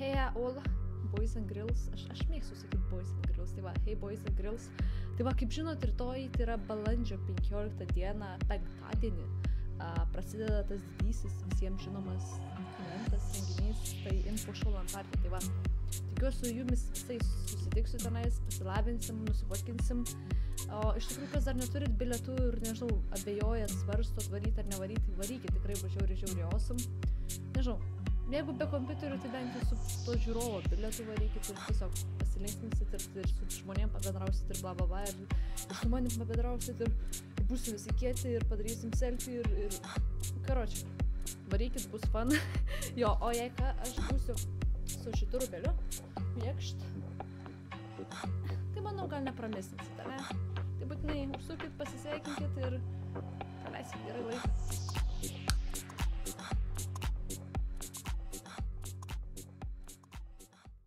Hey all boys and girls, aš mėgstu sakyti boys and girls, tai va, hey boys and girls. Tai va, kaip žinot, rytoj, tai yra balandžio 15 dieną, penktadienį, prasideda tas didysis visiems žinomas eventas, renginys, tai Info Show Land Party. Tai va, tikiuosi su jumis visais susitiksiu tenais, pasilabinsim, nusivokinsim. O iš tikrųjų, kas dar neturit bilietų ir, nežinau, abejojat, svarstot, varyt ar nevaryt, varykit, tikrai bus žiauriai awesome. Nežinau, jeigu be kompiuterių, tai bent jau su to žiūrovo bilietų varykit ir tiesiog pasilinksminsit ir su žmonėm pabendrausit ir bla ir su manim pabendrausit ir būsim visi kieti ir padarysim selfie ir karočiui, varykit, bus fun. Jo, o jei ką, aš būsiu su šitu rūbeliu, mėgšt, tai manau, gal nepramisinsit, ne? Tai būtinai užsukit, pasisveikinkit ir praleisit gerai laiką.